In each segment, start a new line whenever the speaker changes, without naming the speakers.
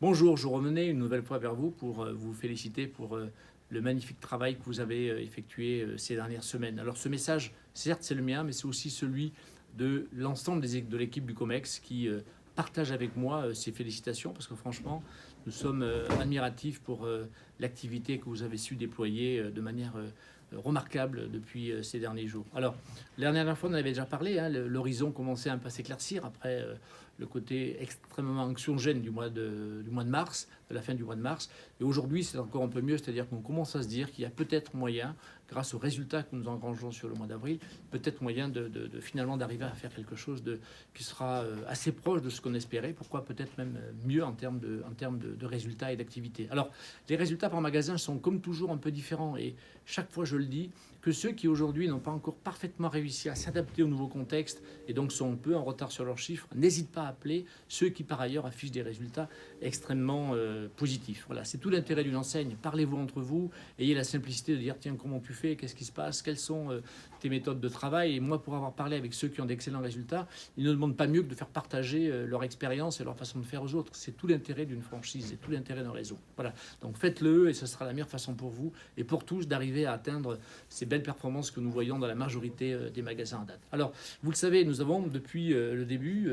Bonjour, je revenais une nouvelle fois vers vous pour vous féliciter pour le magnifique travail que vous avez effectué ces dernières semaines. Alors ce message, certes c'est le mien, mais c'est aussi celui de l'ensemble de l'équipe du COMEX qui partage avec moi ces félicitations parce que franchement, nous sommes admiratifs pour l'activité que vous avez su déployer de manière remarquable depuis ces derniers jours. Alors, la dernière fois, on en avait déjà parlé, hein, l'horizon commençait un peu à s'éclaircir après le côté extrêmement anxiogène du mois de mars, de la fin du mois de mars. Et aujourd'hui, c'est encore un peu mieux, c'est-à-dire qu'on commence à se dire qu'il y a peut-être moyen, grâce aux résultats que nous engrangeons sur le mois d'avril, peut-être moyen de finalement d'arriver à faire quelque chose qui sera assez proche de ce qu'on espérait, pourquoi peut-être même mieux en termes de résultats et d'activité. Alors, les résultats par magasin sont comme toujours un peu différents et chaque fois je le dis, que ceux qui aujourd'hui n'ont pas encore parfaitement réussi à s'adapter au nouveau contexte et donc sont un peu en retard sur leurs chiffres, n'hésitent pas à appeler ceux qui par ailleurs affichent des résultats extrêmement positifs. Voilà, c'est tout l'intérêt d'une enseigne. Parlez-vous entre vous, ayez la simplicité de dire tiens, comment tu fais, qu'est-ce qui se passe, quelles sont tes méthodes de travail. Et moi, pour avoir parlé avec ceux qui ont d'excellents résultats, ils ne demandent pas mieux que de faire partager leur expérience et leur façon de faire aux autres. C'est tout l'intérêt d'une franchise et tout l'intérêt d'un réseau. Voilà, donc faites-le et ce sera la meilleure façon pour vous et pour tous d'arriver à atteindre ces belles performances que nous voyons dans la majorité des magasins à date. Alors, vous le savez, nous avons depuis le début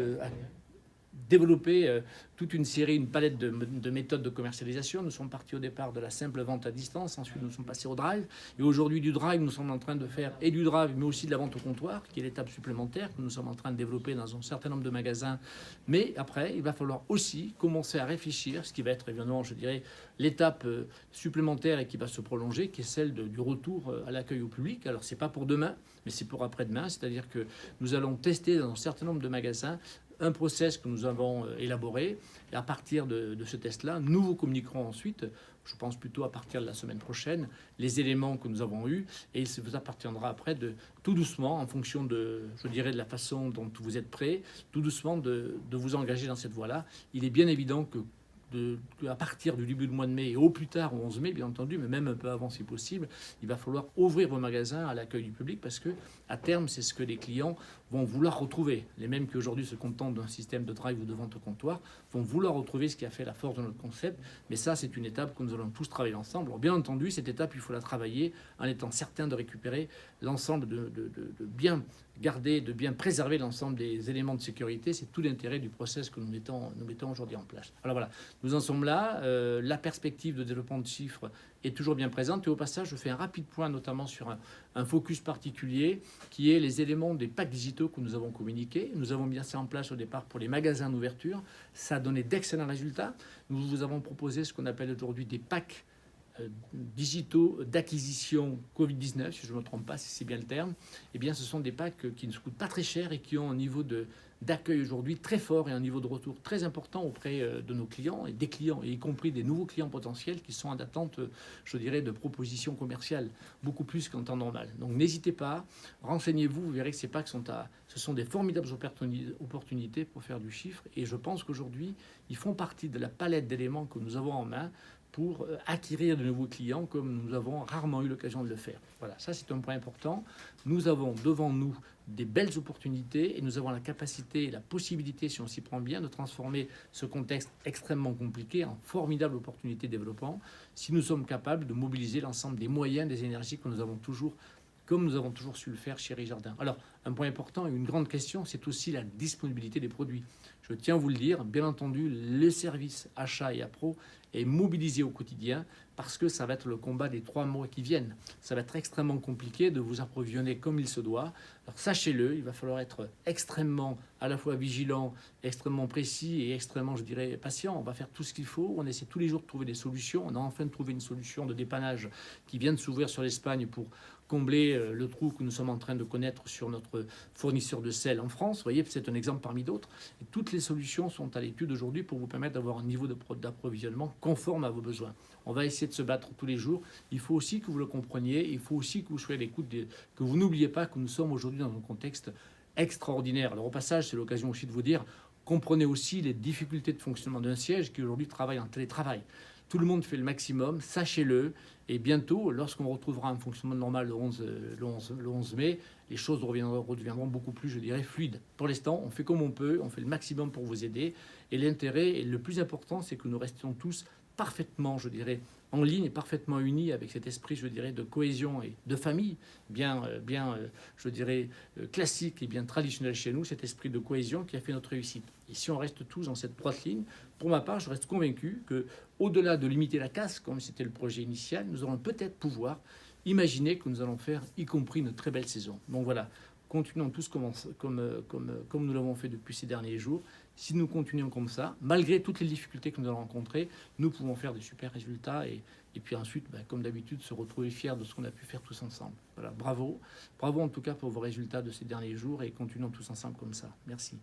développé toute une série, une palette de méthodes de commercialisation. Nous sommes partis au départ de la simple vente à distance, ensuite nous sommes passés au drive, et aujourd'hui du drive, nous sommes en train de faire et du drive, mais aussi de la vente au comptoir, qui est l'étape supplémentaire que nous sommes en train de développer dans un certain nombre de magasins. Mais après, il va falloir aussi commencer à réfléchir, ce qui va être évidemment, je dirais, l'étape supplémentaire et qui va se prolonger, qui est celle du retour à l'accueil au public. Alors, c'est pas pour demain, mais c'est pour après-demain, c'est-à-dire que nous allons tester dans un certain nombre de magasins un process que nous avons élaboré. Et à partir de ce test-là, nous vous communiquerons ensuite, je pense plutôt à partir de la semaine prochaine, les éléments que nous avons eus. Et il vous appartiendra après de tout doucement, en fonction de, je dirais, de la façon dont vous êtes prêts, tout doucement de vous engager dans cette voie-là. Il est bien évident que à partir du début du mois de mai et au plus tard au 11 mai, bien entendu, mais même un peu avant si possible, il va falloir ouvrir vos magasins à l'accueil du public parce que à terme, c'est ce que les clients vont vouloir retrouver. Les mêmes qui aujourd'hui se contentent d'un système de drive ou de vente au comptoir vont vouloir retrouver ce qui a fait la force de notre concept. Mais ça, c'est une étape que nous allons tous travailler ensemble. Alors, bien entendu, cette étape, il faut la travailler en étant certain de récupérer l'ensemble, de bien garder, de bien préserver l'ensemble des éléments de sécurité. C'est tout l'intérêt du process que nous mettons aujourd'hui en place. Alors voilà, nous en sommes là. La perspective de développement de chiffres est toujours bien présente. Et au passage, je fais un rapide point notamment sur un focus particulier qui est les éléments des packs digitaux que nous avons communiqués. Nous avons mis ça en place au départ pour les magasins d'ouverture. Ça a donné d'excellents résultats. Nous vous avons proposé ce qu'on appelle aujourd'hui des packs digitaux d'acquisition Covid-19, si je ne me trompe pas, si c'est bien le terme. Eh bien, ce sont des packs qui ne se coûtent pas très cher et qui ont un niveau d'accueil aujourd'hui très fort et un niveau de retour très important auprès de nos clients et des clients, et y compris des nouveaux clients potentiels qui sont en attente, je dirais, de propositions commerciales, beaucoup plus qu'en temps normal. Donc n'hésitez pas, renseignez-vous, vous verrez que ces packs ce sont des formidables opportunités pour faire du chiffre, et je pense qu'aujourd'hui, ils font partie de la palette d'éléments que nous avons en main pour acquérir de nouveaux clients comme nous avons rarement eu l'occasion de le faire. Voilà, ça c'est un point important. Nous avons devant nous des belles opportunités et nous avons la capacité et la possibilité, si on s'y prend bien, de transformer ce contexte extrêmement compliqué en formidable opportunité de développement si nous sommes capables de mobiliser l'ensemble des moyens, des énergies que nous avons toujours, comme nous avons toujours su le faire chez Jardin. Alors, un point important et une grande question, c'est aussi la disponibilité des produits. Je tiens à vous le dire, bien entendu, le service achat et appro est mobilisé au quotidien parce que ça va être le combat des 3 mois qui viennent. Ça va être extrêmement compliqué de vous approvisionner comme il se doit. Alors sachez-le, il va falloir être extrêmement à la fois vigilant, extrêmement précis et extrêmement, je dirais, patient. On va faire tout ce qu'il faut. On essaie tous les jours de trouver des solutions. On a enfin trouvé une solution de dépannage qui vient de s'ouvrir sur l'Espagne pour combler le trou que nous sommes en train de connaître sur notre fournisseur de sel en France. Vous voyez, c'est un exemple parmi d'autres. Et toutes les solutions sont à l'étude aujourd'hui pour vous permettre d'avoir un niveau d'approvisionnement conforme à vos besoins. On va essayer de se battre tous les jours. Il faut aussi que vous le compreniez. Il faut aussi que vous soyez à l'écoute, que vous n'oubliez pas que nous sommes aujourd'hui dans un contexte extraordinaire. Alors au passage, c'est l'occasion aussi de vous dire, comprenez aussi les difficultés de fonctionnement d'un siège qui aujourd'hui travaille en télétravail. Tout le monde fait le maximum, sachez-le. Et bientôt, lorsqu'on retrouvera un fonctionnement normal le 11 mai, les choses redeviendront beaucoup plus, je dirais, fluides. Pour l'instant, on fait comme on peut, on fait le maximum pour vous aider. Et l'intérêt, et le plus important, c'est que nous restions tous parfaitement, je dirais, en ligne et parfaitement unis avec cet esprit, je dirais, de cohésion et de famille, je dirais, classique et bien traditionnel chez nous, cet esprit de cohésion qui a fait notre réussite. Et si on reste tous dans cette droite ligne, pour ma part, je reste convaincu que, au-delà de limiter la casse, comme c'était le projet initial, nous allons peut-être pouvoir imaginer que nous allons faire, y compris une très belle saison. Donc voilà, continuons tous comme nous l'avons fait depuis ces derniers jours. Si nous continuons comme ça, malgré toutes les difficultés que nous allons rencontrer, nous pouvons faire des super résultats et puis ensuite, comme d'habitude, se retrouver fiers de ce qu'on a pu faire tous ensemble. Voilà, bravo. Bravo en tout cas pour vos résultats de ces derniers jours et continuons tous ensemble comme ça. Merci.